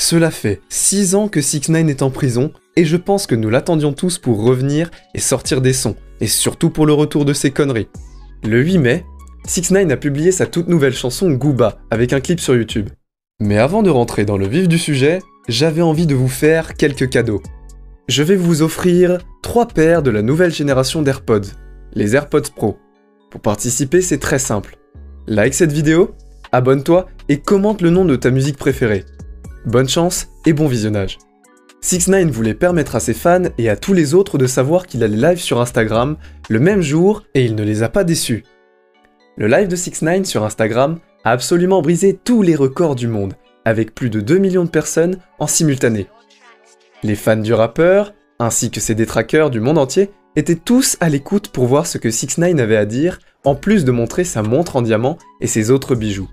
Cela fait 6 ans que 6ix9ine est en prison, et je pense que nous l'attendions tous pour revenir et sortir des sons, et surtout pour le retour de ses conneries. Le 8 mai, 6ix9ine a publié sa toute nouvelle chanson Gooba, avec un clip sur YouTube. Mais avant de rentrer dans le vif du sujet, j'avais envie de vous faire quelques cadeaux. Je vais vous offrir 3 paires de la nouvelle génération d'AirPods, les AirPods Pro. Pour participer, c'est très simple. Like cette vidéo, abonne-toi et commente le nom de ta musique préférée. Bonne chance et bon visionnage. 6ix9ine voulait permettre à ses fans et à tous les autres de savoir qu'il allait live sur Instagram le même jour et il ne les a pas déçus. Le live de 6ix9ine sur Instagram a absolument brisé tous les records du monde, avec plus de 2 millions de personnes en simultané. Les fans du rappeur, ainsi que ses détraqueurs du monde entier, étaient tous à l'écoute pour voir ce que 6ix9ine avait à dire, en plus de montrer sa montre en diamant et ses autres bijoux.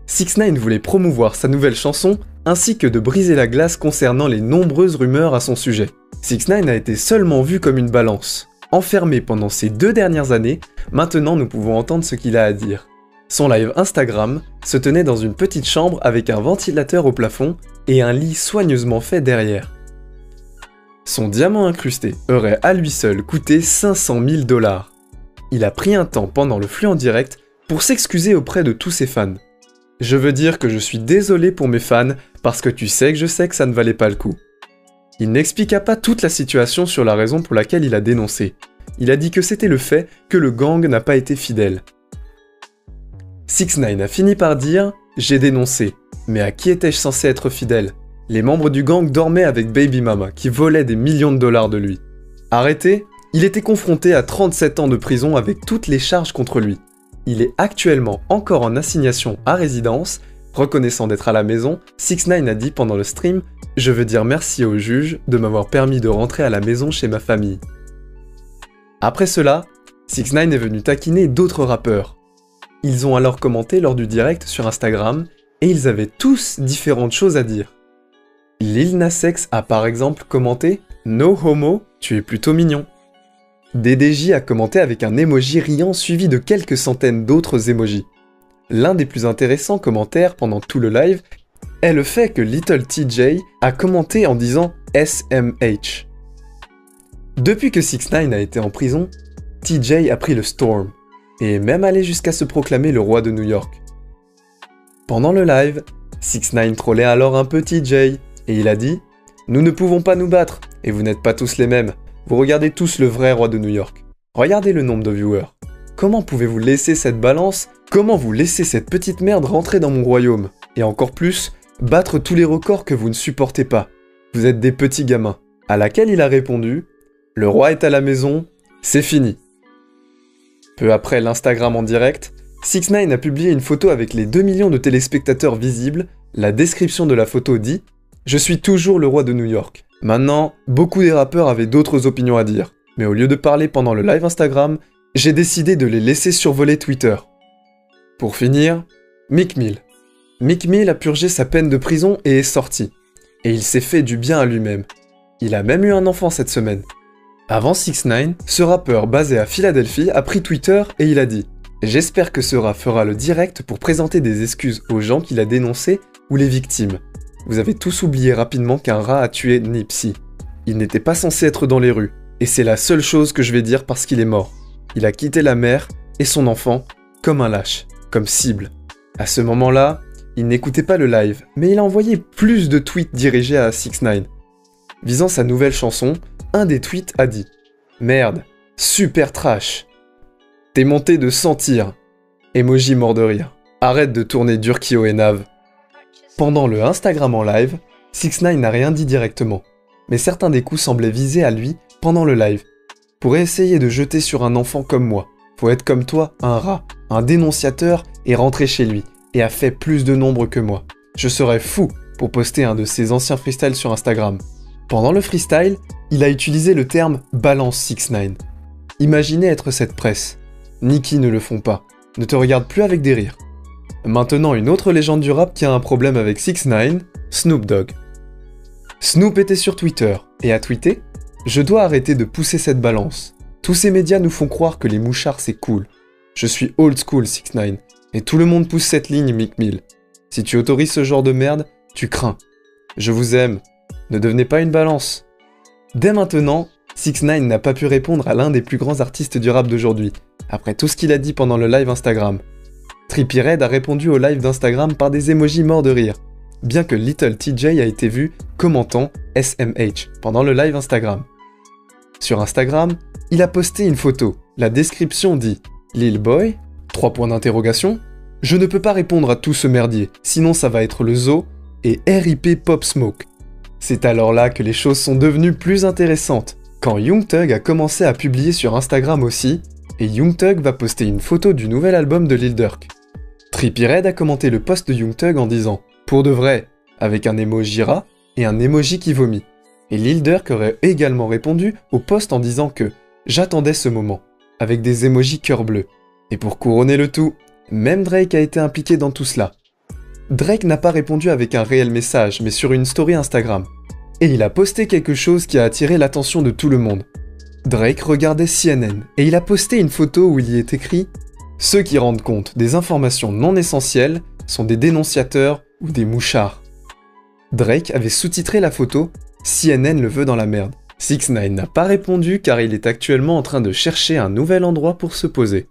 6ix9ine voulait promouvoir sa nouvelle chanson, ainsi que de briser la glace concernant les nombreuses rumeurs à son sujet. 6ix9ine a été seulement vu comme une balance. Enfermé pendant ces 2 dernières années, maintenant nous pouvons entendre ce qu'il a à dire. Son live Instagram se tenait dans une petite chambre avec un ventilateur au plafond et un lit soigneusement fait derrière. Son diamant incrusté aurait à lui seul coûté 500 000 $. Il a pris un temps pendant le flux en direct pour s'excuser auprès de tous ses fans. Je veux dire que je suis désolé pour mes fans parce que tu sais que je sais que ça ne valait pas le coup. Il n'expliqua pas toute la situation sur la raison pour laquelle il a dénoncé. Il a dit que c'était le fait que le gang n'a pas été fidèle. 6ix9ine a fini par dire « J'ai dénoncé, mais à qui étais-je censé être fidèle ?» Les membres du gang dormaient avec Baby Mama qui volait des millions de dollars de lui. Arrêté, il était confronté à 37 ans de prison avec toutes les charges contre lui. Il est actuellement encore en assignation à résidence. Reconnaissant d'être à la maison, 6ix9ine a dit pendant le stream « Je veux dire merci au juge de m'avoir permis de rentrer à la maison chez ma famille. » Après cela, 6ix9ine est venu taquiner d'autres rappeurs. Ils ont alors commenté lors du direct sur Instagram et ils avaient tous différentes choses à dire. Lil Nas X a par exemple commenté « No homo, tu es plutôt mignon ». DDJ a commenté avec un emoji riant suivi de quelques centaines d'autres emojis. L'un des plus intéressants commentaires pendant tout le live est le fait que Little TJ a commenté en disant « SMH ». Depuis que 6ix9ine a été en prison, TJ a pris le storm, et est même allé jusqu'à se proclamer le roi de New York. Pendant le live, 6ix9ine trollait alors un peu TJ, et il a dit « Nous ne pouvons pas nous battre, et vous n'êtes pas tous les mêmes, vous regardez tous le vrai roi de New York. Regardez le nombre de viewers. Comment pouvez-vous laisser cette balance? Comment vous laissez cette petite merde rentrer dans mon royaume? Et encore plus, battre tous les records que vous ne supportez pas. Vous êtes des petits gamins. » À laquelle il a répondu « Le roi est à la maison, c'est fini. » Peu après l'Instagram en direct, 6ix9ine a publié une photo avec les 2 millions de téléspectateurs visibles. La description de la photo dit « Je suis toujours le roi de New York. » Maintenant, beaucoup des rappeurs avaient d'autres opinions à dire, mais au lieu de parler pendant le live Instagram, j'ai décidé de les laisser survoler Twitter. Pour finir, Meek Mill. Meek Mill a purgé sa peine de prison et est sorti. Et il s'est fait du bien à lui-même. Il a même eu un enfant cette semaine. Avant 6ix9ine, ce rappeur basé à Philadelphie a pris Twitter et il a dit « J'espère que ce rat fera le direct pour présenter des excuses aux gens qu'il a dénoncés ou les victimes. Vous avez tous oublié rapidement qu'un rat a tué Nipsey. Il n'était pas censé être dans les rues, et c'est la seule chose que je vais dire parce qu'il est mort. Il a quitté la mère et son enfant comme un lâche, comme cible. À ce moment-là, il n'écoutait pas le live, mais il a envoyé plus de tweets dirigés à 6ix9ine. Visant sa nouvelle chanson, un des tweets a dit « Merde, super trash. T'es monté de 100 tirs. Emoji mort de rire. Arrête de tourner Durkio et Nav. » Pendant le Instagram en live, 6ix9ine n'a rien dit directement, mais certains des coups semblaient viser à lui pendant le live. Pour essayer de jeter sur un enfant comme moi, faut être comme toi, un rat, un dénonciateur et rentrer chez lui, et a fait plus de nombre que moi. Je serais fou pour poster un de ses anciens freestyles sur Instagram. Pendant le freestyle, il a utilisé le terme « balance 6ix9ine ». Imaginez être cette presse. Nicki ne le font pas, ne te regarde plus avec des rires. Maintenant, une autre légende du rap qui a un problème avec 6ix9ine, Snoop Dogg. Snoop était sur Twitter et a tweeté « Je dois arrêter de pousser cette balance. Tous ces médias nous font croire que les mouchards c'est cool. Je suis old school 6ix9ine et tout le monde pousse cette ligne Meek Mill. Si tu autorises ce genre de merde, tu crains. Je vous aime. Ne devenez pas une balance. Dès maintenant, 6ix9ine n'a pas pu répondre à l'un des plus grands artistes du rap d'aujourd'hui, après tout ce qu'il a dit pendant le live Instagram. Trippie Redd a répondu au live d'Instagram par des emojis morts de rire, bien que Little TJ a été vu commentant SMH pendant le live Instagram. Sur Instagram, il a posté une photo. La description dit « Lil Boy ? Je ne peux pas répondre à tout ce merdier, sinon ça va être le zoo et RIP Pop Smoke. » C'est alors là que les choses sont devenues plus intéressantes, quand Young Thug a commencé à publier sur Instagram aussi, et Young Thug va poster une photo du nouvel album de Lil Durk. Trippie Redd a commenté le post de Young Thug en disant « Pour de vrai », avec un emoji rat et un emoji qui vomit. Et Lil Durk aurait également répondu au post en disant que « J'attendais ce moment », avec des emojis cœur bleu. Et pour couronner le tout, même Drake a été impliqué dans tout cela. Drake n'a pas répondu avec un réel message, mais sur une story Instagram. Et il a posté quelque chose qui a attiré l'attention de tout le monde. Drake regardait CNN, et il a posté une photo où il y est écrit « Ceux qui rendent compte des informations non essentielles sont des dénonciateurs ou des mouchards ». Drake avait sous-titré la photo « CNN le veut dans la merde ». 6ix9ine n'a pas répondu car il est actuellement en train de chercher un nouvel endroit pour se poser.